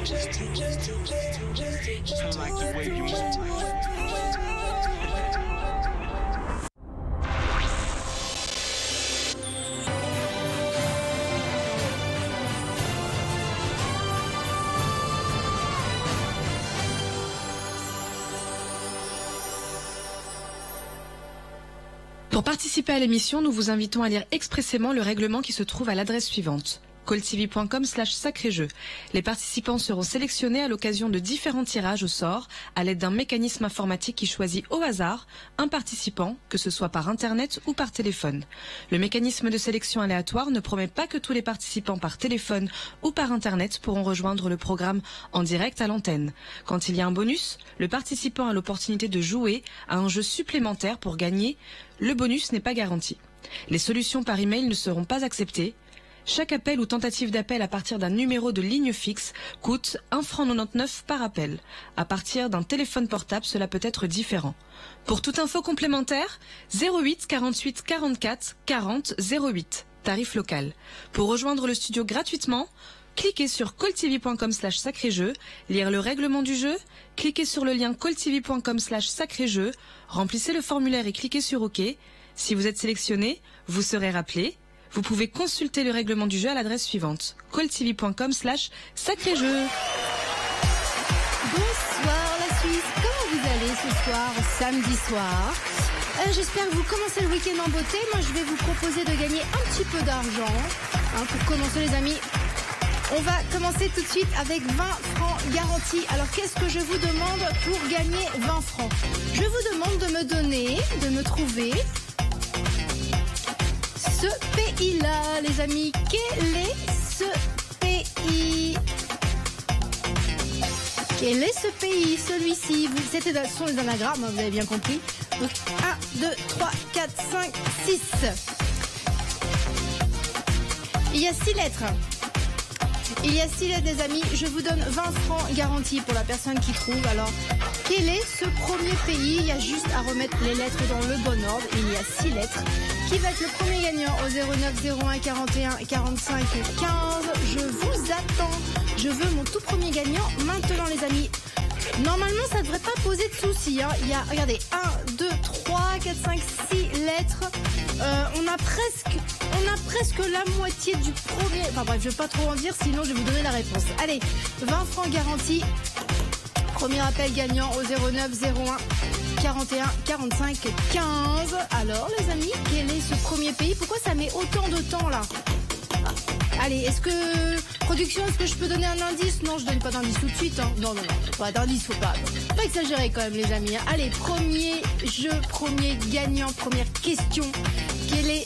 I like the way you move. Pour participer à l'émission, nous vous invitons à lire expressément le règlement qui se trouve à l'adresse suivante: calltv.com/sacré-jeu. Les participants seront sélectionnés à l'occasion de différents tirages au sort à l'aide d'un mécanisme informatique qui choisit au hasard un participant, que ce soit par internet ou par téléphone. Le mécanisme de sélection aléatoire ne promet pas que tous les participants par téléphone ou par internet pourront rejoindre le programme en direct à l'antenne. Quand il y a un bonus, le participant a l'opportunité de jouer à un jeu supplémentaire pour gagner. Le bonus n'est pas garanti. Les solutions par email ne seront pas acceptées. Chaque appel ou tentative d'appel à partir d'un numéro de ligne fixe coûte 1,99 € par appel. À partir d'un téléphone portable, cela peut être différent. Pour toute info complémentaire, 08 48 44 40 08, tarif local. Pour rejoindre le studio gratuitement, cliquez sur calltv.com/sacré-jeu, lire le règlement du jeu, cliquez sur le lien calltv.com/sacré-jeu, remplissez le formulaire et cliquez sur OK. Si vous êtes sélectionné, vous serez rappelé. Vous pouvez consulter le règlement du jeu à l'adresse suivante: calltv.com/sacré-jeu. Bonsoir la Suisse, comment vous allez ce soir, samedi soir? J'espère que vous commencez le week-end en beauté. Moi je vais vous proposer de gagner un petit peu d'argent. Pour commencer les amis, on va commencer tout de suite avec 20 francs garantis. Alors qu'est-ce que je vous demande pour gagner 20 francs? Je vous demande de me trouver ce pays-là, les amis. Quel est ce pays? Quel est ce pays, celui-ci? Ce sont les anagrammes, vous avez bien compris. Donc 1, 2, 3, 4, 5, 6. Il y a 6 lettres. Il y a 6 lettres, les amis. Je vous donne 20 francs garantis pour la personne qui trouve. Alors, quel est ce premier pays? Il y a juste à remettre les lettres dans le bon ordre. Il y a 6 lettres. Qui va être le premier gagnant au 09 01 41 45 15? Je vous attends. Je veux mon tout premier gagnant maintenant, les amis. Normalement, ça ne devrait pas poser de soucis. Il y a, regardez, 1, 2, 3, 4, 5, 6 lettres. On a presque la moitié du premier. Enfin bref, je ne vais pas trop en dire, sinon je vais vous donner la réponse. Allez, 20 francs garantis. Premier appel gagnant au 09 01 41 45 15. Alors, les amis, quel est ce premier pays? Pourquoi ça met autant de temps là? Allez, est-ce que je peux donner un indice? Non, je donne pas d'indice tout de suite. Non, pas d'indice, faut pas exagérer quand même, les amis. Allez, premier jeu, premier gagnant, première question. Quel est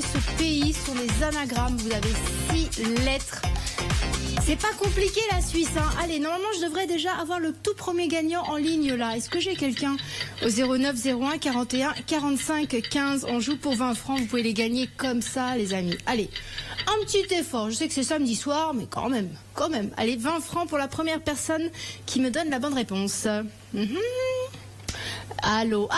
ce pays? Ce sont les anagrammes. Vous avez 6 lettres. C'est pas compliqué la Suisse. Allez, normalement je devrais déjà avoir le tout premier gagnant en ligne là. Est-ce que j'ai quelqu'un? Au 09 01 41 45 15. On joue pour 20 francs. Vous pouvez les gagner comme ça, les amis. Allez, un petit effort. Je sais que c'est samedi soir, mais quand même. Allez, 20 francs pour la première personne qui me donne la bonne réponse. Allô?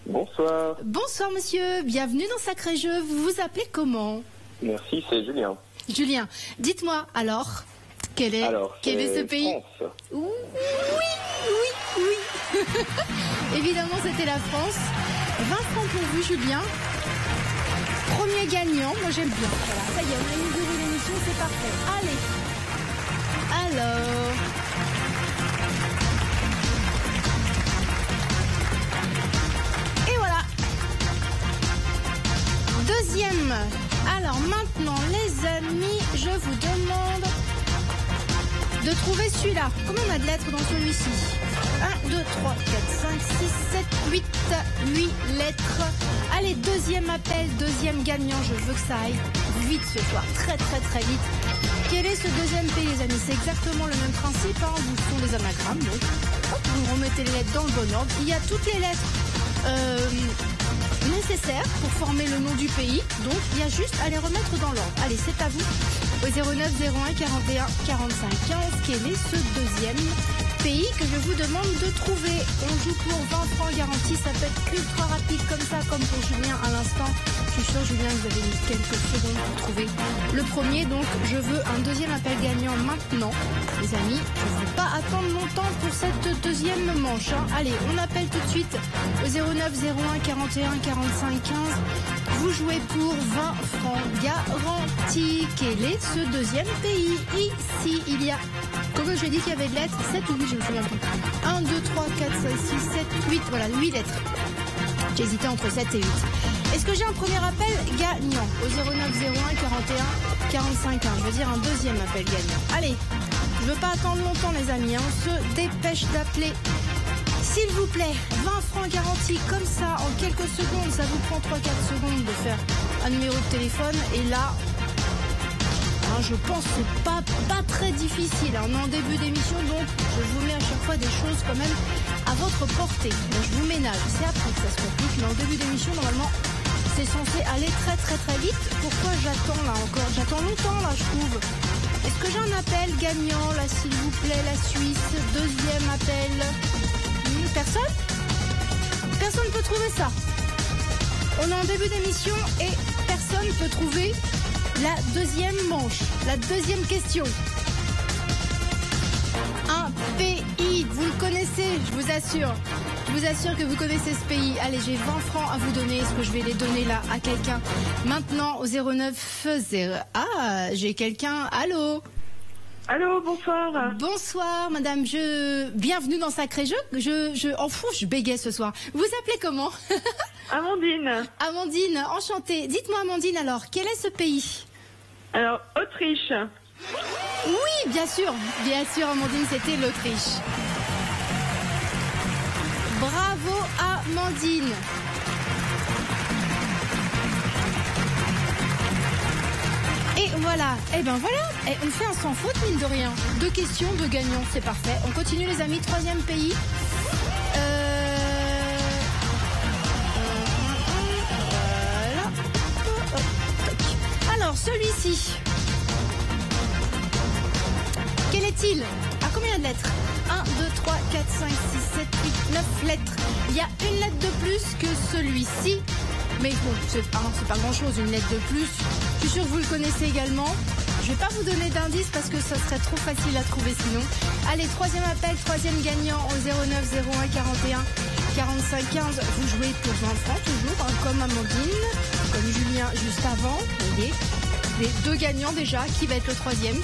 Bonsoir. Bonsoir monsieur, bienvenue dans Sacré Jeu. Vous vous appelez comment? Merci, c'est Julien. Julien, dites-moi alors, quel est ce pays? France. Oui. Évidemment, c'était la France. 20 francs pour vous, Julien. Premier gagnant, moi j'aime bien. Voilà, ça y est, on a inauguré l'émission, c'est parfait. Allez. Alors... Et voilà. Deuxième. Alors maintenant, les amis, je vous demande de trouver celui-là. Combien on a de lettres dans celui-ci? 1, 2, 3, 4, 5, 6, 7, 8. 8 lettres. Allez, deuxième appel, deuxième gagnant. Je veux que ça aille vite ce soir. Très vite. Quel est ce deuxième pays, les amis? C'est exactement le même principe. Vous sont des anagrammes. Donc, vous remettez les lettres dans le bon ordre. Il y a toutes les lettres nécessaires pour former le nom du pays. Donc, il y a juste à les remettre dans l'ordre. Allez, c'est à vous. Au 09 01 41 45 15. Quel est ce deuxième pays que je vous demande de trouver. On joue pour 20 francs garantis, ça peut être ultra rapide comme ça, comme pour Julien à l'instant. Je suis sûre, Julien, que vous avez mis quelques secondes pour trouver le premier. Donc, je veux un deuxième appel gagnant maintenant. Les amis, je ne veux pas attendre longtemps pour cette deuxième manche. Allez, on appelle tout de suite au 09 01 41 45 15. Vous jouez pour 20 francs garantis. Quel est ce deuxième pays? Ici, il y a... Comment je dit qu'il y avait de lettres? 7 ou 8, je me souviens plus. 1, 2, 3, 4, 5, 6, 7, 8. Voilà, 8 lettres. J'hésitais entre 7 et 8. Est-ce que j'ai un premier appel gagnant au 09 01 41 45 15? Je veux dire un deuxième appel gagnant. Allez, je veux pas attendre longtemps les amis, on se dépêche d'appeler. S'il vous plaît, 20 francs garantis comme ça en quelques secondes. Ça vous prend 3-4 secondes de faire un numéro de téléphone. Et là, je pense que c'est pas très difficile. On est en début d'émission, donc je vous mets à chaque fois des choses quand même à votre portée. Donc je vous ménage. C'est après que ça se complique, mais en début d'émission, normalement, c'est censé aller très vite. Pourquoi j'attends là encore? J'attends longtemps là, je trouve. Est-ce que j'ai un appel gagnant là, s'il vous plaît, la Suisse? Deuxième appel. Personne? Personne ne peut trouver ça. On est en début d'émission et personne ne peut trouver la deuxième manche, la deuxième question. Un pays, vous le connaissez, je vous assure. Je vous assure que vous connaissez ce pays. Allez, j'ai 20 francs à vous donner. Est-ce que je vais les donner là à quelqu'un? Maintenant, au 09 0... Ah, j'ai quelqu'un. Allô? Allô, bonsoir. Bonsoir, madame. Bienvenue dans Sacré Jeu. Je bégaye ce soir. Vous appelez comment? Amandine. Amandine, enchantée. Dites-moi, Amandine, alors, quel est ce pays? Alors, Autriche. Oui, bien sûr, Amandine, c'était l'Autriche. Bravo, Amandine. Et voilà, on fait un sans faute, mine de rien. 2 questions, 2 gagnants, c'est parfait. On continue les amis, 3e pays. Voilà. Alors, celui-ci. Quel est-il? À combien de lettres? 1, 2, 3, 4, 5, 6, 7, 8, 9 lettres. Il y a une lettre de plus que celui-ci. Mais bon, c'est pas grand-chose, une lettre de plus. Je suis sûre que vous le connaissez également. Je vais pas vous donner d'indice parce que ça serait trop facile à trouver sinon. Allez, 3e appel, 3e gagnant au 09 01 41 45 15. Vous jouez pour 20 francs toujours, comme Amandine, comme Julien juste avant. Vous voyez, les 2 gagnants déjà. Qui va être le 3e?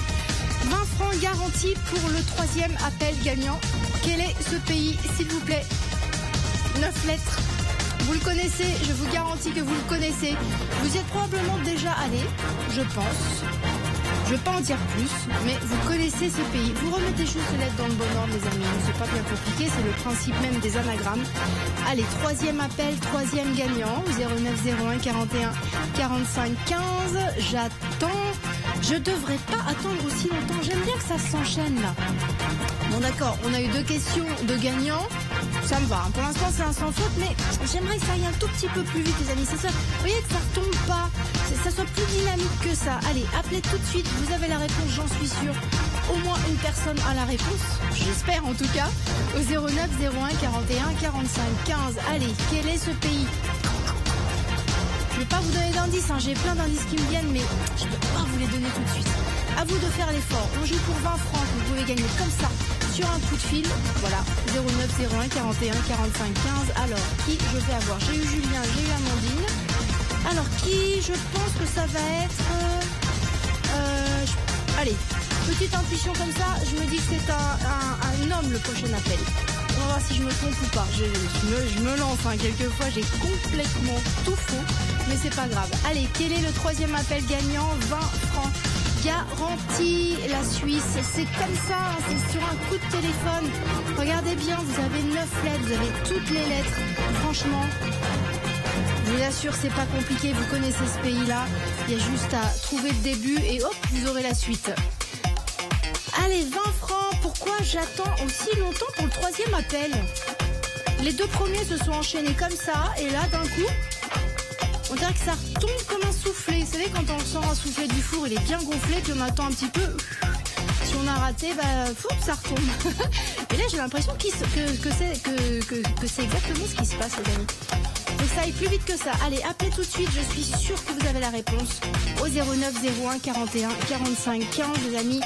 20 francs garantis pour le 3e appel gagnant. Quel est ce pays, s'il vous plaît? 9 lettres. Vous le connaissez, je vous garantis que vous le connaissez. Vous y êtes probablement déjà allé, je pense. Je ne vais pas en dire plus, mais vous connaissez ce pays. Vous remettez juste les lettres dans le bon ordre, les amis. C'est pas bien compliqué, c'est le principe même des anagrammes. Allez, 3e appel, 3e gagnant, 09 01 41 45 15. J'attends. Je devrais pas attendre aussi longtemps. J'aime bien que ça s'enchaîne là. Bon d'accord, on a eu 2 questions de gagnants. Ça me va. Pour l'instant c'est un sans faute, mais j'aimerais que ça aille un tout petit peu plus vite les amis. C'est ça. Vous voyez que ça ne tombe pas. Que ça soit plus dynamique que ça. Allez, appelez tout de suite. Vous avez la réponse, j'en suis sûre. Au moins une personne a la réponse. J'espère en tout cas. Au 09 01 41 45 15. Allez, quel est ce pays? Je ne vais pas vous donner d'indices, j'ai plein d'indices qui me viennent, mais je ne peux pas vous les donner tout de suite. À vous de faire l'effort. On joue pour 20 francs, vous pouvez gagner comme ça, sur un coup de fil. Voilà, 09 01 41 45 15. Alors, qui je vais avoir? J'ai eu Julien, j'ai eu Amandine. Alors, qui je pense que ça va être... Allez, petite intuition comme ça, je me dis que c'est un homme le prochain appel. On va voir si je me trompe ou pas. Je me lance, quelquefois j'ai complètement tout faux, mais c'est pas grave. Allez, quel est le 3e appel gagnant? 20 francs garantie. La Suisse, c'est comme ça, c'est sur un coup de téléphone. Regardez bien, vous avez 9 lettres, vous avez toutes les lettres. Franchement, je vous assure, c'est pas compliqué, vous connaissez ce pays-là. Il y a juste à trouver le début et hop, vous aurez la suite. Allez, 20 francs. Pourquoi j'attends aussi longtemps pour le 3e appel? Les 2 premiers se sont enchaînés comme ça, et là, d'un coup, on dirait que ça retombe comme un soufflet. Vous savez, quand on sent un soufflet du four, il est bien gonflé, puis on attend un petit peu. Si on a raté, ça retombe. Et là, j'ai l'impression que c'est exactement ce qui se passe, les amis. Donc ça aille plus vite que ça. Allez, appelez tout de suite, je suis sûre que vous avez la réponse. Au 09 01 41 45 15, les amis.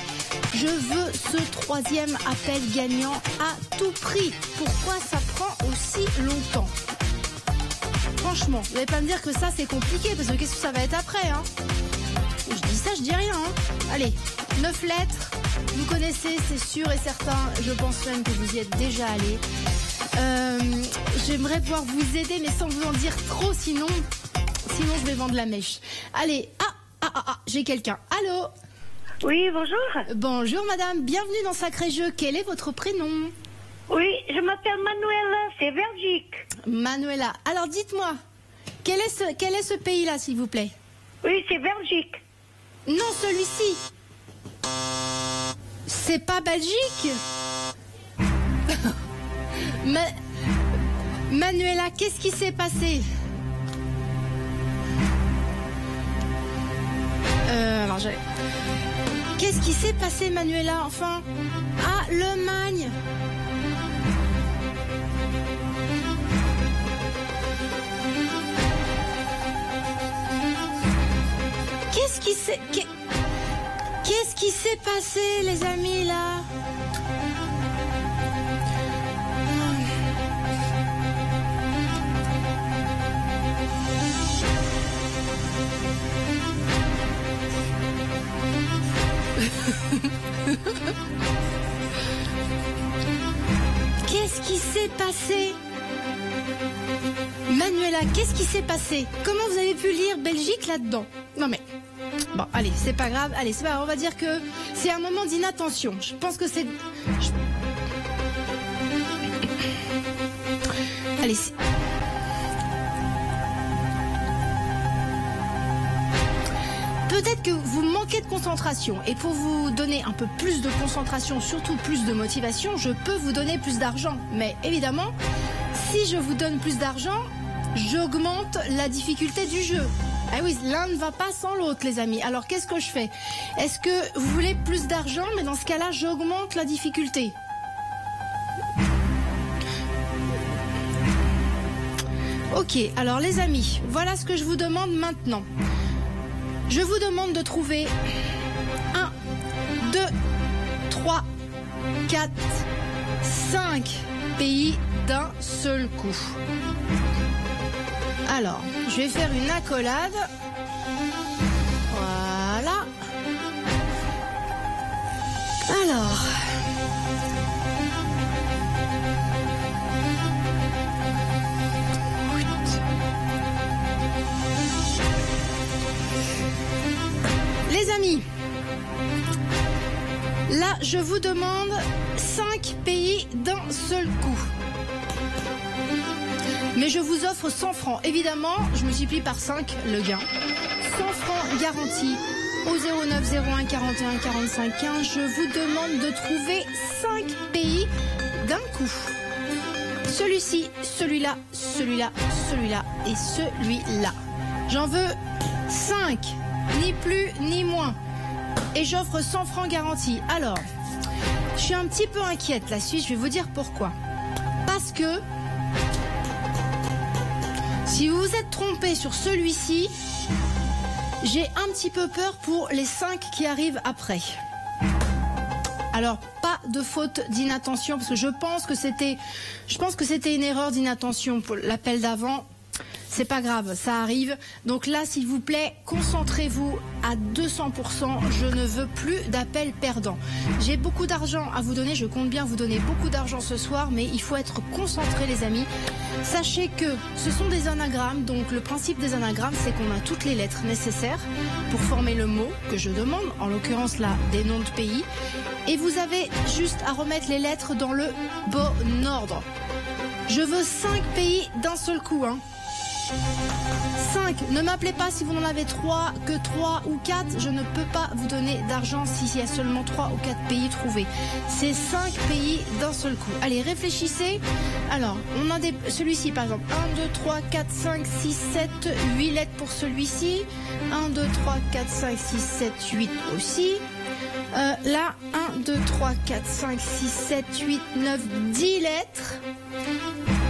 Je veux ce troisième appel gagnant à tout prix. Pourquoi ça prend aussi longtemps? Franchement, vous n'allez pas me dire que ça c'est compliqué, parce que qu'est-ce que ça va être après, hein? Je dis ça, je dis rien, hein. Allez, 9 lettres, vous connaissez, c'est sûr et certain, je pense même que vous y êtes déjà allé. J'aimerais pouvoir vous aider, mais sans vous en dire trop, sinon je vais vendre la mèche. Allez, j'ai quelqu'un. Allô? Oui, bonjour. Bonjour madame, bienvenue dans Sacré Jeu. Quel est votre prénom? Oui, je m'appelle Manuela, c'est Belgique. Manuela, alors dites-moi, quel est ce pays-là, s'il vous plaît? Oui, c'est Belgique. Non, celui-ci. C'est pas Belgique. Manuela, qu'est-ce qui s'est passé? Qu'est-ce qui s'est passé, Manuela, enfin? Ah, le Magne. Qu'est-ce qui s'est passé, les amis, là? Qu'est-ce qui s'est passé? Manuela, qu'est-ce qui s'est passé? Comment vous avez pu lire Belgique là-dedans? Non mais... Bon, allez, c'est pas grave. Allez, c'est pas grave. On va dire que c'est un moment d'inattention. Je pense que c'est... Allez, peut-être que vous manquez de concentration. Et pour vous donner un peu plus de concentration, surtout plus de motivation, je peux vous donner plus d'argent. Mais évidemment, si je vous donne plus d'argent, j'augmente la difficulté du jeu. Ah oui, l'un ne va pas sans l'autre, les amis. Alors, qu'est-ce que je fais? Est-ce que vous voulez plus d'argent? Mais dans ce cas-là, j'augmente la difficulté. Ok, alors les amis, voilà ce que je vous demande maintenant. Je vous demande de trouver 1, 2, 3, 4, 5 pays d'un seul coup. Alors, je vais faire une accolade. Voilà. Alors. Les amis, là, je vous demande 5 pays d'un seul coup. Mais je vous offre 100 francs. Évidemment, je multiplie par 5 le gain. 100 francs garantis au 09 01 41 45 15. Je vous demande de trouver 5 pays d'un coup. Celui-ci, celui-là, celui-là, celui-là et celui-là. J'en veux 5, ni plus ni moins. Et j'offre 100 francs garantis. Alors, je suis un petit peu inquiète la suite, je vais vous dire pourquoi. Parce que si vous vous êtes trompé sur celui-ci, j'ai un petit peu peur pour les 5 qui arrivent après. Alors, pas de faute d'inattention, parce que je pense que c'était une erreur d'inattention pour l'appel d'avant. C'est pas grave, ça arrive. Donc là, s'il vous plaît, concentrez-vous à 200%. Je ne veux plus d'appels perdants. J'ai beaucoup d'argent à vous donner. Je compte bien vous donner beaucoup d'argent ce soir, mais il faut être concentré, les amis. Sachez que ce sont des anagrammes. Donc le principe des anagrammes, c'est qu'on a toutes les lettres nécessaires pour former le mot que je demande. En l'occurrence, là, des noms de pays. Et vous avez juste à remettre les lettres dans le bon ordre. Je veux 5 pays d'un seul coup, hein. 5. Ne m'appelez pas si vous n'en avez 3, que 3 ou 4. Je ne peux pas vous donner d'argent s'il y a seulement 3 ou 4 pays trouvés. C'est 5 pays d'un seul coup. Allez, réfléchissez. Alors, on a celui-ci par exemple. 1, 2, 3, 4, 5, 6, 7, 8 lettres pour celui-ci. 1, 2, 3, 4, 5, 6, 7, 8 aussi. Là, 1, 2, 3, 4, 5, 6, 7, 8, 9, 10 lettres.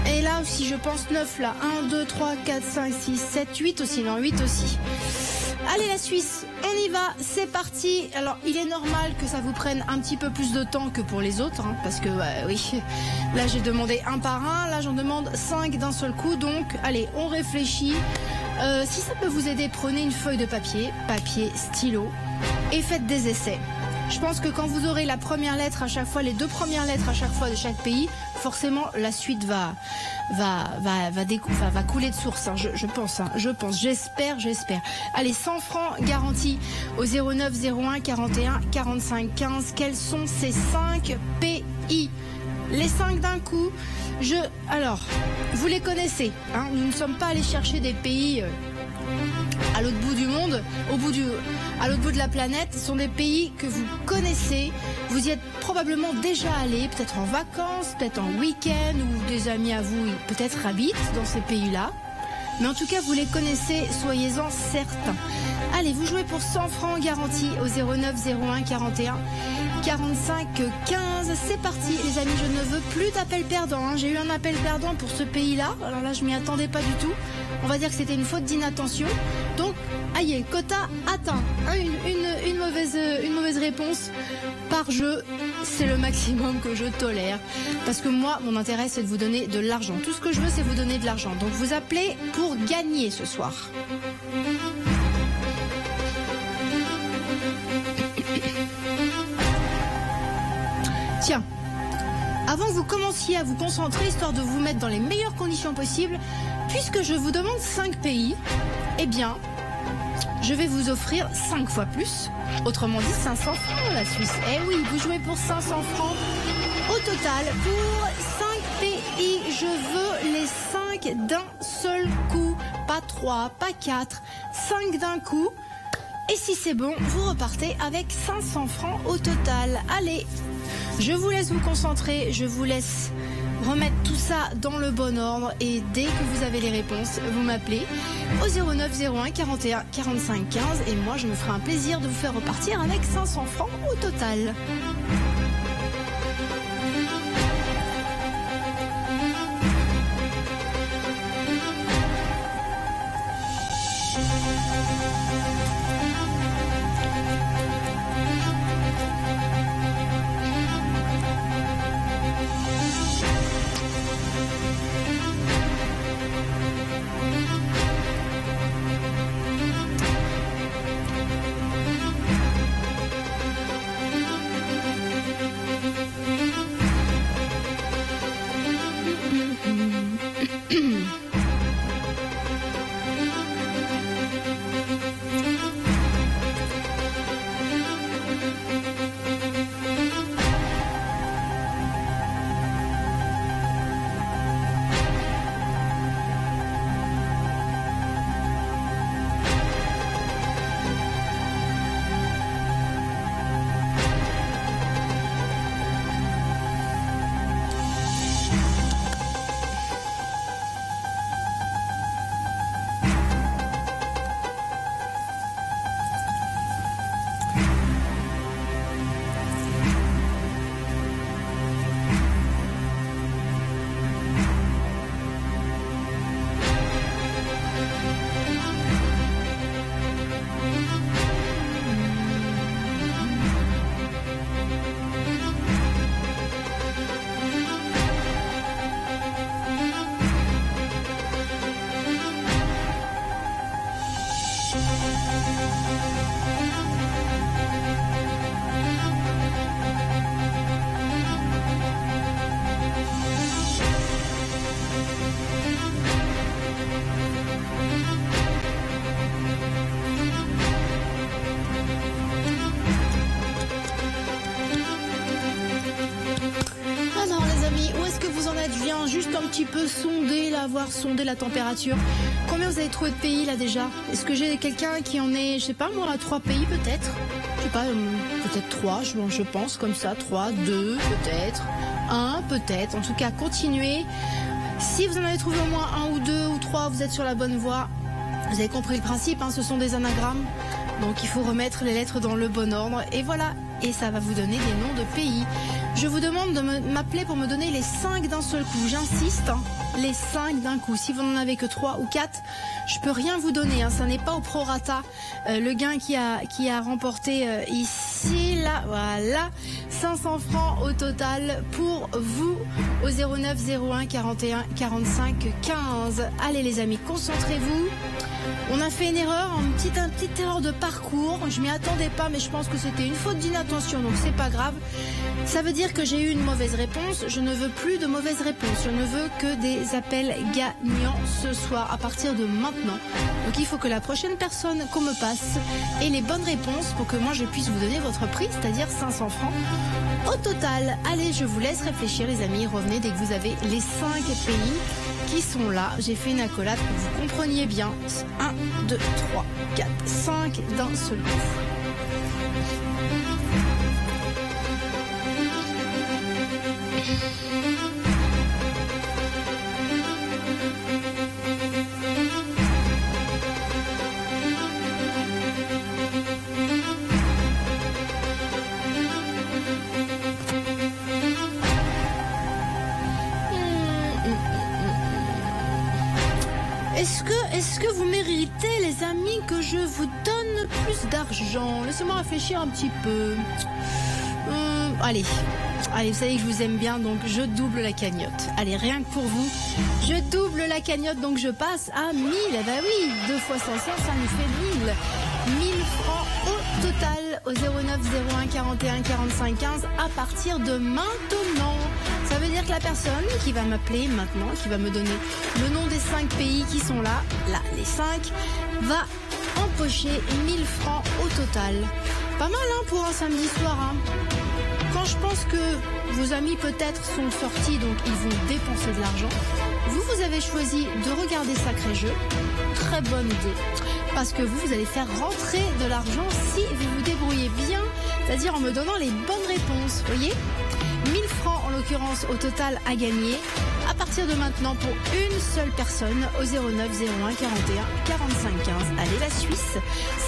Et là aussi, je pense 9 là. 1, 2, 3, 4, 5, 6, 7, 8 aussi. Non, 8 aussi. Allez, la Suisse, on y va, c'est parti. Alors, il est normal que ça vous prenne un petit peu plus de temps que pour les autres, hein, parce que, oui, là, j'ai demandé un par un. Là, j'en demande 5 d'un seul coup. Donc, allez, on réfléchit. Si ça peut vous aider, prenez une feuille de papier, stylo, et faites des essais. Je pense que quand vous aurez la première lettre à chaque fois, les 2 premières lettres à chaque fois de chaque pays, forcément la suite va couler de source. Hein, je pense, j'espère. Allez, 100 francs garantis au 09 01 41 45 15. Quels sont ces 5 pays? Les 5 d'un coup. Alors, vous les connaissez. Hein, nous ne sommes pas allés chercher des pays à l'autre bout du monde, à l'autre bout de la planète. Ce sont des pays que vous connaissez. Vous y êtes probablement déjà allé, peut-être en vacances, peut-être en week-end, ou des amis à vous peut-être habitent dans ces pays-là. Mais en tout cas, vous les connaissez, soyez-en certains. Allez, vous jouez pour 100 francs garantis au 09 01 41 45 15. C'est parti, les amis, je ne veux plus d'appel perdant. Hein. J'ai eu un appel perdant pour ce pays-là. Alors là, je m'y attendais pas du tout. On va dire que c'était une faute d'inattention. Donc, aïe, quota atteint. Hein, une mauvaise réponse par jeu. C'est le maximum que je tolère. Parce que moi, mon intérêt, c'est de vous donner de l'argent. Tout ce que je veux, c'est vous donner de l'argent. Donc, vous appelez pour gagner ce soir. Tiens, avant que vous commenciez à vous concentrer, histoire de vous mettre dans les meilleures conditions possibles, puisque je vous demande 5 pays, eh bien, je vais vous offrir 5 fois plus, autrement dit 500 francs la Suisse. Eh oui, vous jouez pour 500 francs au total pour 5 pays. Je veux les 5 d'un seul coup, pas 3, pas 4, 5 d'un coup. Et si c'est bon, vous repartez avec 500 francs au total. Allez, je vous laisse vous concentrer, je vous laisse remettre tout ça dans le bon ordre. Et dès que vous avez les réponses, vous m'appelez au 09 01 41 45 15. Et moi, je me ferai un plaisir de vous faire repartir avec 500 francs au total. petit peu sonder, là, voir sonder la température. Combien vous avez trouvé de pays là déjà? Est-ce que j'ai quelqu'un qui en est, je sais pas moi, à 3 pays peut-être? Je sais pas, peut-être 3, je pense comme ça, 3, 2 peut-être, 1 peut-être. En tout cas, continuez. Si vous en avez trouvé au moins 1 ou 2 ou 3, vous êtes sur la bonne voie. Vous avez compris le principe, hein, ce sont des anagrammes. Donc il faut remettre les lettres dans le bon ordre. Et voilà, et ça va vous donner des noms de pays. Je vous demande de m'appeler pour me donner les 5 d'un seul coup. J'insiste, hein, les 5 d'un coup. Si vous n'en avez que 3 ou 4, je peux rien vous donner. Hein, ça n'est pas au prorata. Le gain qui a remporté ici, là, voilà, 500 francs au total pour vous au 09 01 41 45 15. Allez les amis, concentrez-vous. On a fait une erreur, une petite erreur de parcours. Je m'y attendais pas, mais je pense que c'était une faute d'inattention, donc c'est pas grave. Ça veut dire que j'ai eu une mauvaise réponse. Je ne veux plus de mauvaises réponses. Je ne veux que des appels gagnants ce soir, à partir de maintenant. Donc il faut que la prochaine personne qu'on me passe ait les bonnes réponses pour que moi je puisse vous donner votre prix, c'est-à-dire 500 francs au total. Allez, je vous laisse réfléchir les amis. Revenez dès que vous avez les 5 pays qui sont là. J'ai fait une accolade pour que vous compreniez bien. 1, 2, 3, 4, 5 d'un seul coup. Est-ce que vous méritez, les amis, que je vous donne plus d'argent? Laissez-moi réfléchir un petit peu. Allez, vous savez que je vous aime bien, donc je double la cagnotte. Allez, rien que pour vous, je double la cagnotte, donc je passe à 1000. Eh ben oui, 2 fois 500, ça nous fait 1000. 1000 francs au total au 09 01 41 45 15 à partir de maintenant. Ça veut dire que la personne qui va m'appeler maintenant, qui va me donner le nom des 5 pays qui sont là, les 5, va empocher 1000 francs au total. Pas mal hein, pour un samedi soir. Hein. Quand je pense que vos amis peut-être sont sortis, donc ils vont dépenser de l'argent, vous avez choisi de regarder Sacré Jeu. Très bonne idée. Parce que vous allez faire rentrer de l'argent si vous vous débrouillez bien, c'est-à-dire en me donnant les bonnes réponses. Vous voyez ? 1000 francs en l'occurrence au total à gagner à partir de maintenant pour une seule personne au 09 01 41 45 15. Allez, la Suisse,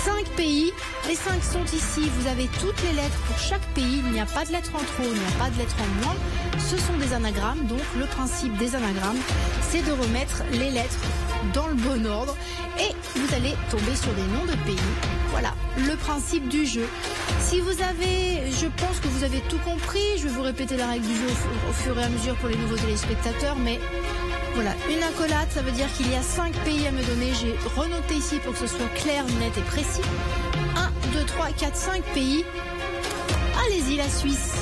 5 pays, les 5 sont ici, vous avez toutes les lettres pour chaque pays, il n'y a pas de lettres en trop, il n'y a pas de lettres en moins, ce sont des anagrammes, donc le principe des anagrammes, c'est de remettre les lettres dans le bon ordre et vous allez tomber sur des noms de pays. Voilà, le principe du jeu. Si vous avez, je pense que vous avez tout compris, je vais vous répéter la règle du jeu au fur et à mesure pour les nouveaux téléspectateurs, mais voilà, une accolade, ça veut dire qu'il y a 5 pays à me donner, j'ai renoté ici pour que ce soit clair, net et précis. 1, 2, 3, 4, 5 pays. Allez-y, la Suisse.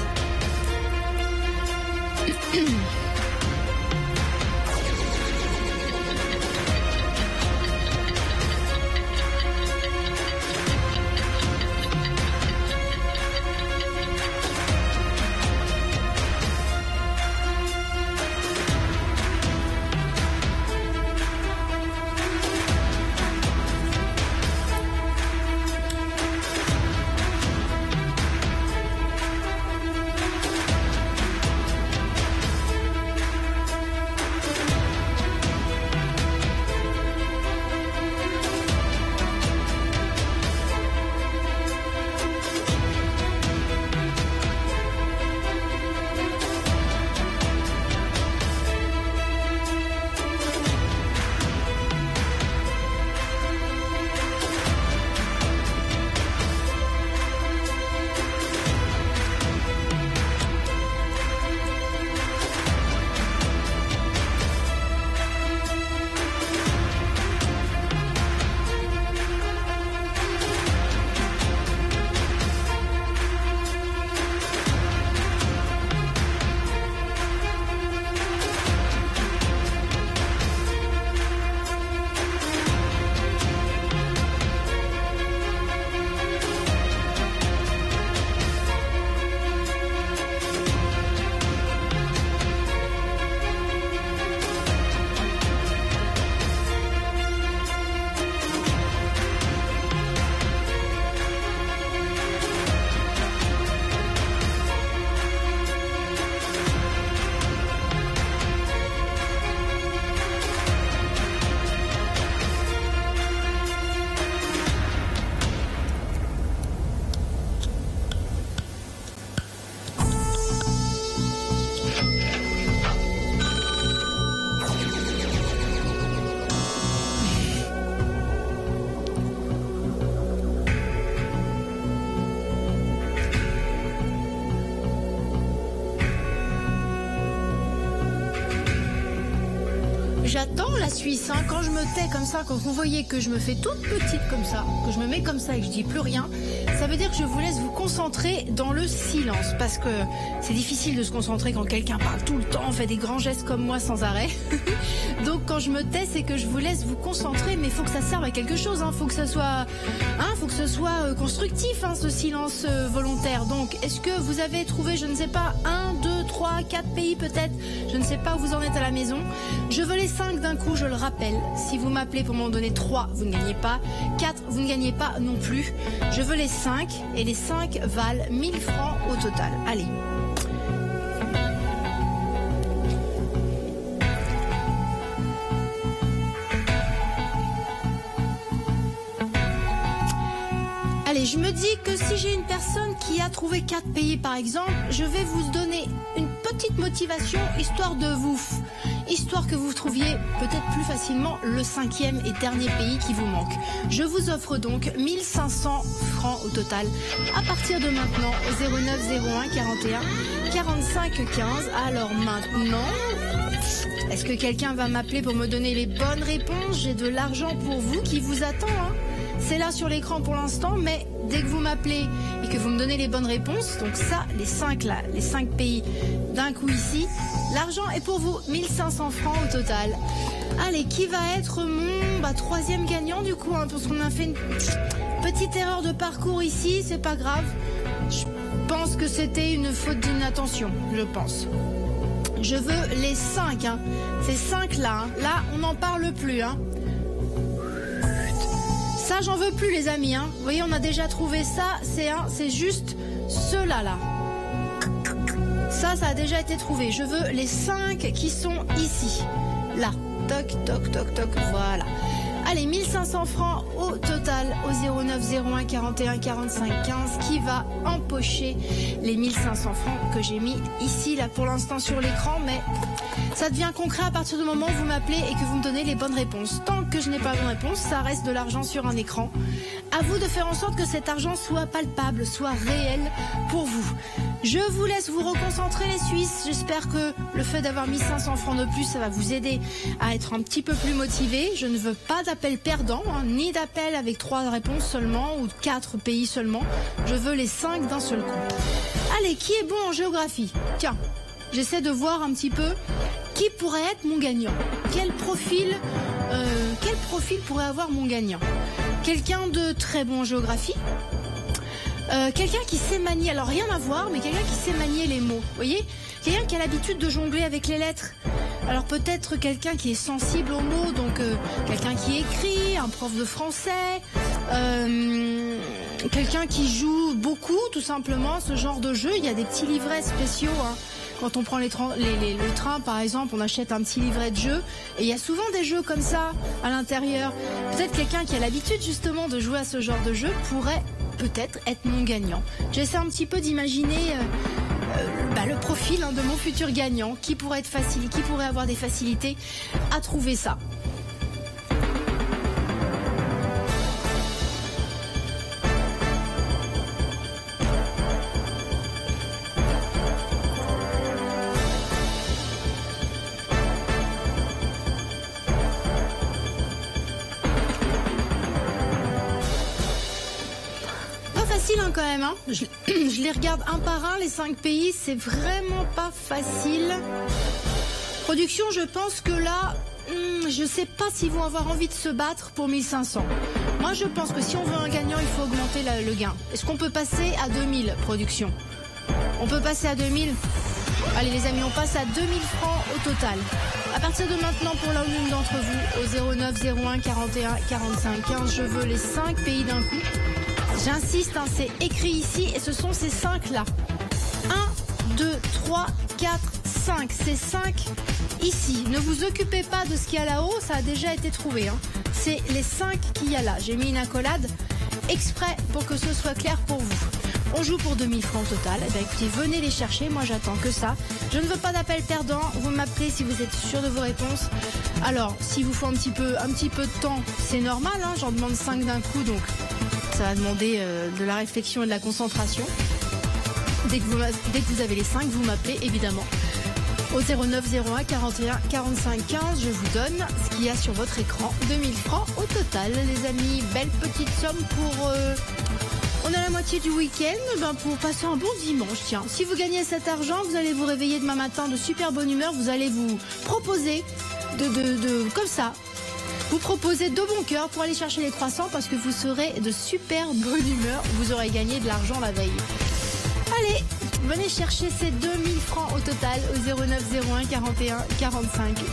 J'attends la Suisse, hein. Quand je me tais comme ça, quand vous voyez que je me fais toute petite comme ça, que je me mets comme ça et que je dis plus rien, ça veut dire que je vous laisse vous concentrer dans le silence, parce que c'est difficile de se concentrer quand quelqu'un parle tout le temps, fait des grands gestes comme moi sans arrêt. Donc quand je me tais, c'est que je vous laisse vous concentrer, mais il faut que ça serve à quelque chose, hein. Faut que ce soit constructif, hein, ce silence volontaire. Donc est-ce que vous avez trouvé, je ne sais pas, 1, 2, 3, 4 pays peut-être, je ne sais pas où vous en êtes à la maison. Je veux les 5 d'un coup, je le rappelle. Si vous m'appelez pour m'en donner 3, vous ne gagnez pas. 4, vous ne gagnez pas non plus. Je veux les 5 et les 5 valent 1000 francs au total. Allez. Allez, je me dis que si j'ai une personne qui a trouvé 4 pays par exemple, je vais vous donner une petite motivation histoire que vous trouviez peut-être plus facilement le 5e et dernier pays qui vous manque. Je vous offre donc 1500 francs au total à partir de maintenant au 09 01 41 45 15. Alors maintenant, est-ce que quelqu'un va m'appeler pour me donner les bonnes réponses? J'ai de l'argent pour vous qui vous attend, hein. C'est là sur l'écran pour l'instant, mais dès que vous m'appelez et que vous me donnez les bonnes réponses, donc ça, les 5 là, les 5 pays d'un coup ici, l'argent est pour vous, 1500 francs au total. Allez, qui va être mon 3e gagnant du coup, hein, parce qu'on a fait une petite erreur de parcours ici, c'est pas grave. Je pense que c'était une faute d'inattention, je pense. Je veux les 5, hein. Ces 5 là, hein. Là, on n'en parle plus, hein. Ça, j'en veux plus, les amis, hein. Vous voyez, on a déjà trouvé ça. C'est juste ceux-là, là. Ça a déjà été trouvé. Je veux les 5 qui sont ici. Là. Toc, toc, toc, toc. Voilà. Allez, 1500 francs au total au 09 01 41 45 15 qui va empocher les 1500 francs que j'ai mis ici, là, pour l'instant sur l'écran, mais ça devient concret à partir du moment où vous m'appelez et que vous me donnez les bonnes réponses. Tant que je n'ai pas de bonne réponse, ça reste de l'argent sur un écran. À vous de faire en sorte que cet argent soit palpable, soit réel pour vous. Je vous laisse vous reconcentrer, les Suisses. J'espère que le fait d'avoir mis 500 francs de plus, ça va vous aider à être un petit peu plus motivé. Je ne veux pas d'appel perdant, hein, ni d'appel avec 3 réponses seulement ou 4 pays seulement. Je veux les 5 d'un seul coup. Allez, qui est bon en géographie? Tiens, j'essaie de voir un petit peu qui pourrait être mon gagnant. Quel profil pourrait avoir mon gagnant? Quelqu'un de très bon en géographie? Quelqu'un qui sait manier, alors rien à voir, mais quelqu'un qui sait manier les mots, vous voyez? Quelqu'un qui a l'habitude de jongler avec les lettres. Alors peut-être quelqu'un qui est sensible aux mots, donc quelqu'un qui écrit, un prof de français, quelqu'un qui joue beaucoup, tout simplement, ce genre de jeu. Il y a des petits livrets spéciaux, hein. Quand on prend le train, par exemple, on achète un petit livret de jeu et il y a souvent des jeux comme ça à l'intérieur. Peut-être quelqu'un qui a l'habitude justement de jouer à ce genre de jeu pourrait peut-être être mon gagnant. J'essaie un petit peu d'imaginer le profil, hein, de mon futur gagnant, qui pourrait être facile, qui pourrait avoir des facilités à trouver ça. Quand même, hein. Je les regarde un par un, les 5 pays, c'est vraiment pas facile. Production, je pense que là, je sais pas s'ils vont avoir envie de se battre pour 1500. Moi, je pense que si on veut un gagnant, il faut augmenter le gain. Est-ce qu'on peut passer à 2000, production? On peut passer à 2000? Allez les amis, on passe à 2000 francs au total. À partir de maintenant, pour l'une d'entre vous, au 09 01 41 45 15, je veux les 5 pays d'un coup. J'insiste, hein, c'est écrit ici et ce sont ces 5 là. 1, 2, 3, 4, 5. Ces 5 ici. Ne vous occupez pas de ce qu'il y a là-haut, ça a déjà été trouvé, hein. C'est les 5 qu'il y a là. J'ai mis une accolade exprès pour que ce soit clair pour vous. On joue pour 2000 francs au total. Eh bien, écoutez, venez les chercher, moi j'attends que ça. Je ne veux pas d'appel perdant, vous m'appelez si vous êtes sûr de vos réponses. Alors, s'il vous faut un petit peu de temps, c'est normal, hein, j'en demande 5 d'un coup, donc ça va demander de la réflexion et de la concentration. Dès que vous avez les 5, vous m'appelez, évidemment. Au 09 01 41 45 15, je vous donne ce qu'il y a sur votre écran. 2000 francs au total, les amis. Belle petite somme pour... On a la moitié du week-end pour passer un bon dimanche. Tiens, si vous gagnez cet argent, vous allez vous réveiller demain matin de super bonne humeur. Vous allez vous proposer comme ça. Vous proposez de bon cœur pour aller chercher les croissants parce que vous serez de super bonne humeur. Vous aurez gagné de l'argent la veille. Allez, venez chercher ces 2000 francs au total au 09 01 41 45 15.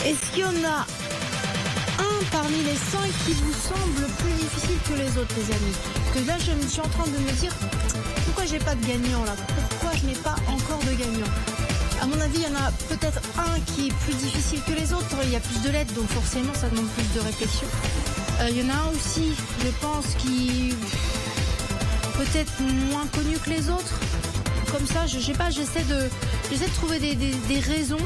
Est-ce qu'il y en a un parmi les 5 qui vous semble plus difficile que les autres, les amis? Parce que là, je suis en train de me dire, pourquoi j'ai pas de gagnant là? Pourquoi je n'ai pas encore de gagnant? À mon avis, il y en a peut-être un qui est plus difficile que les autres. Il y a plus de lettres, donc forcément, ça demande plus de réflexion. Il y en a un aussi, je pense, qui peut-être moins connu que les autres. Comme ça, je sais pas, j'essaie de trouver des raisons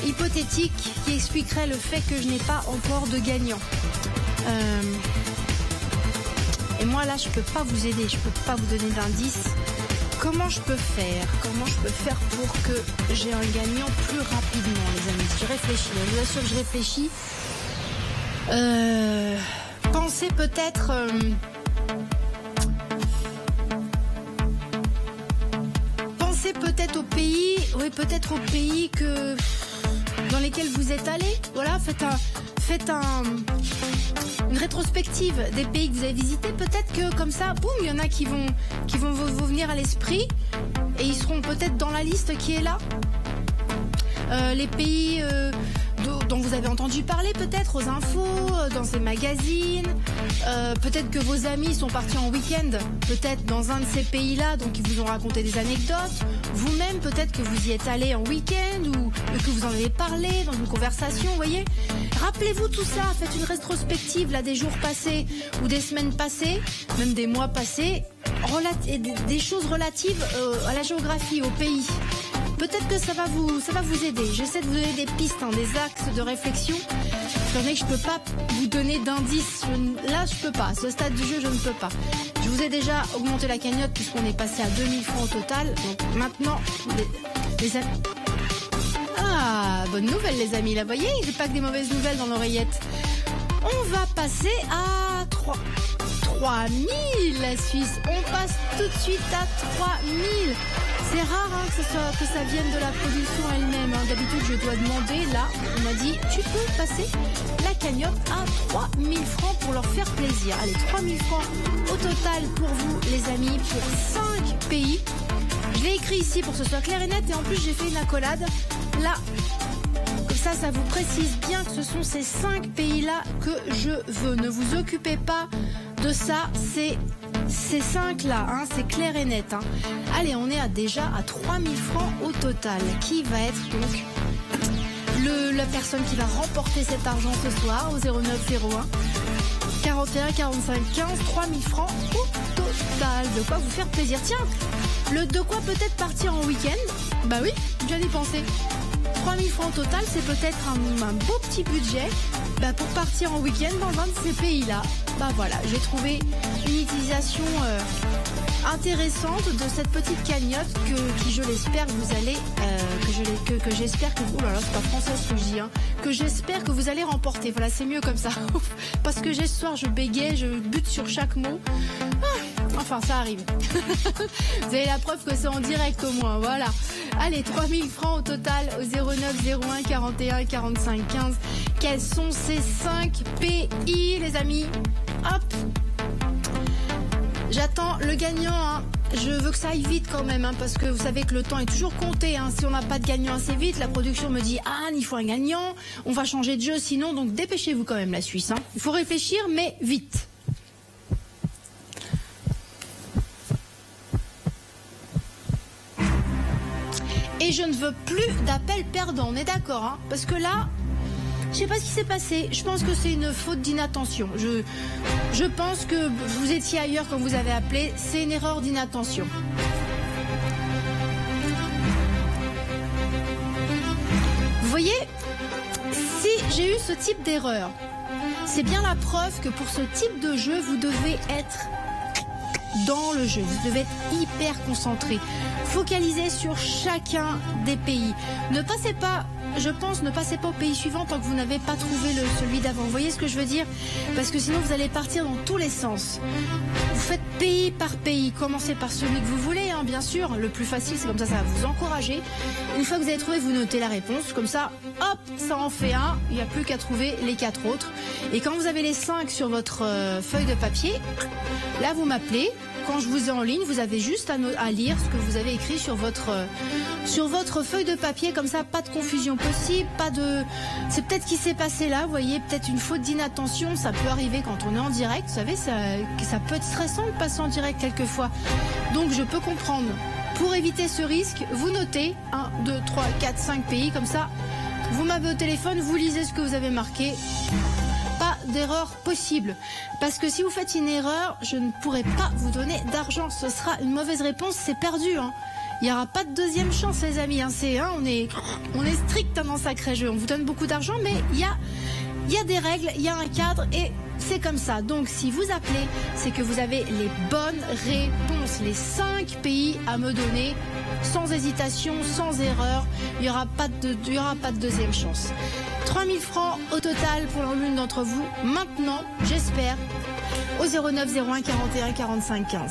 hypothétiques qui expliqueraient le fait que je n'ai pas encore de gagnant. Et moi là, je peux pas vous aider, je peux pas vous donner d'indices. Comment je peux faire pour que j'ai un gagnant plus rapidement, les amis? Je réfléchis, je vous assure que je réfléchis. Pensez peut-être... Pensez peut-être au pays, oui, peut-être aux pays dans lesquels vous êtes allés. Voilà, faites une rétrospective des pays que vous avez visités. Peut-être que comme ça, boum, il y en a qui vont vous venir à l'esprit et ils seront peut-être dans la liste qui est là. Les pays dont vous avez entendu parler peut-être aux infos, dans ces magazines. Peut-être que vos amis sont partis en week-end, peut-être dans un de ces pays-là, donc ils vous ont raconté des anecdotes. Vous-même, peut-être que vous y êtes allé en week-end ou que vous en avez parlé dans une conversation, vous voyez. Rappelez-vous tout ça, faites une rétrospective là des jours passés ou des semaines passées, même des mois passés, des choses relatives à la géographie, au pays. Peut-être que ça va vous aider. J'essaie de vous donner des pistes, des axes de réflexion. Étant donné que je peux pas vous donner d'indices. Là, je peux pas. À ce stade du jeu, je ne peux pas. Je vous ai déjà augmenté la cagnotte puisqu'on est passé à 2000 francs au total. Donc maintenant, les amis... Ah, bonne nouvelle les amis. Là, vous voyez, il n'y a pas que des mauvaises nouvelles dans l'oreillette. On va passer à 3000 la Suisse. On passe tout de suite à 3000. C'est rare que ça vienne de la production elle-même. D'habitude, je dois demander. Là, on m'a dit, tu peux passer la cagnotte à 3000 francs pour leur faire plaisir. Allez, 3000 francs au total pour vous, les amis, pour 5 pays. Je l'ai écrit ici pour que ce soit clair et net. Et en plus, j'ai fait une accolade. Là, comme ça vous précise bien que ce sont ces 5 pays-là que je veux. Ne vous occupez pas de ça. C'est ces 5-là, c'est clair et net. Allez, on est déjà à 3000 francs au total, qui va être donc la personne qui va remporter cet argent ce soir au 0901 41 45 15, 3000 francs au total. De quoi vous faire plaisir. Tiens, de quoi peut-être partir en week-end. Bah oui, je viens d'y penser. 3000 francs au total, c'est peut-être un beau petit budget pour partir en week-end dans un de ces pays-là. Bah voilà, j'ai trouvé une utilisation intéressante de cette petite cagnotte qui je l'espère que vous allez que j'espère que vous, oh là là, c'est pas français ce que je dis, hein, que j'espère que vous allez remporter. Voilà, c'est mieux comme ça. Parce que ce soir je bégaye, je bute sur chaque mot. Enfin, ça arrive. Vous avez la preuve que c'est en direct au moins, voilà. Allez, 3000 francs au total au 0901 41 45 15. Quels sont ces 5 pays, les amis? Hop. J'attends le gagnant, hein. Je veux que ça aille vite quand même, hein, parce que vous savez que le temps est toujours compté, hein. Si on n'a pas de gagnant assez vite, la production me dit « Anne, il faut un gagnant, on va changer de jeu sinon, donc dépêchez-vous quand même la Suisse, hein. Il faut réfléchir, mais vite. Et je ne veux plus d'appel perdant, on est d'accord, hein, parce que là, je sais pas ce qui s'est passé. Je pense que c'est une faute d'inattention. Je pense que vous étiez ailleurs quand vous avez appelé. C'est une erreur d'inattention. Vous voyez, si j'ai eu ce type d'erreur, c'est bien la preuve que pour ce type de jeu, vous devez être dans le jeu. Vous devez être hyper concentré. Focalisez sur chacun des pays. Ne passez pas au pays suivant tant que vous n'avez pas trouvé celui d'avant. Vous voyez ce que je veux dire? Parce que sinon vous allez partir dans tous les sens. Vous faites pays par pays. Commencez par celui que vous voulez, hein, bien sûr. Le plus facile, c'est comme ça va vous encourager. Une fois que vous avez trouvé, vous notez la réponse. Comme ça, hop, ça en fait un. Il n'y a plus qu'à trouver les 4 autres. Et quand vous avez les 5 sur votre feuille de papier, là vous m'appelez. Quand je vous ai en ligne, vous avez juste à lire ce que vous avez écrit sur votre feuille de papier. Comme ça, pas de confusion possible, c'est peut-être ce qui s'est passé là, vous voyez, peut-être une faute d'inattention. Ça peut arriver quand on est en direct, vous savez, ça peut être stressant de passer en direct quelquefois. Donc je peux comprendre. Pour éviter ce risque, vous notez 1, 2, 3, 4, 5 pays, comme ça, vous m'avez au téléphone, vous lisez ce que vous avez marqué. Pas d'erreur possible. Parce que si vous faites une erreur, je ne pourrai pas vous donner d'argent. Ce sera une mauvaise réponse, c'est perdu. Hein. Il n'y aura pas de deuxième chance, les amis. Hein. On est strict dans Sacré Jeu. On vous donne beaucoup d'argent, mais il y a des règles, il y a un cadre et c'est comme ça. Donc si vous appelez, c'est que vous avez les bonnes réponses. Les 5 pays à me donner, sans hésitation, sans erreur. Il n'y aura pas de deuxième chance. 3000 francs au total pour l'une d'entre vous. Maintenant, j'espère, au 0901 41 45 15.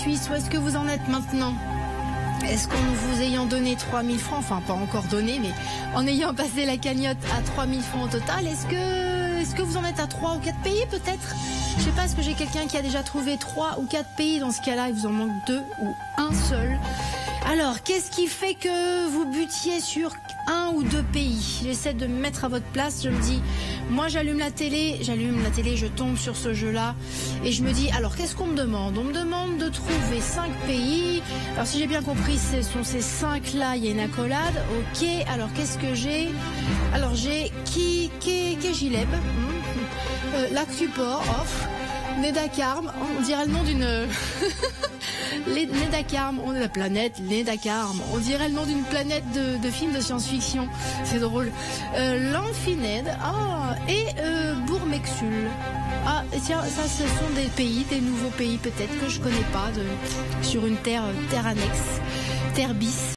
Suisse, où est-ce que vous en êtes maintenant? Est-ce qu'en vous ayant donné 3000 francs, enfin pas encore donné, mais en ayant passé la cagnotte à 3000 francs au total, est-ce que vous en êtes à 3 ou 4 pays peut-être? Je sais pas, est-ce que j'ai quelqu'un qui a déjà trouvé 3 ou 4 pays? Dans ce cas-là, il vous en manque 2 ou 1 seul. Alors, qu'est-ce qui fait que vous butiez sur 1 ou 2 pays? J'essaie de me mettre à votre place, je me dis, moi j'allume la télé, je tombe sur ce jeu-là, et je me dis, alors qu'est-ce qu'on me demande? On me demande de trouver 5 pays. Alors si j'ai bien compris, ce sont ces 5-là, il y a une accolade, ok, alors qu'est-ce que j'ai? Alors j'ai Kejileb, Lac du Port, off, Nedakarm, on dirait le nom d'une... Nedakarm, on est la planète Nedakarm, on dirait le nom d'une planète de film de science-fiction, c'est drôle. L'Amphined, et Bourmexul. Ah, tiens, ça ce sont des pays, des nouveaux pays peut-être que je connais pas, sur une terre annexe, terre bis.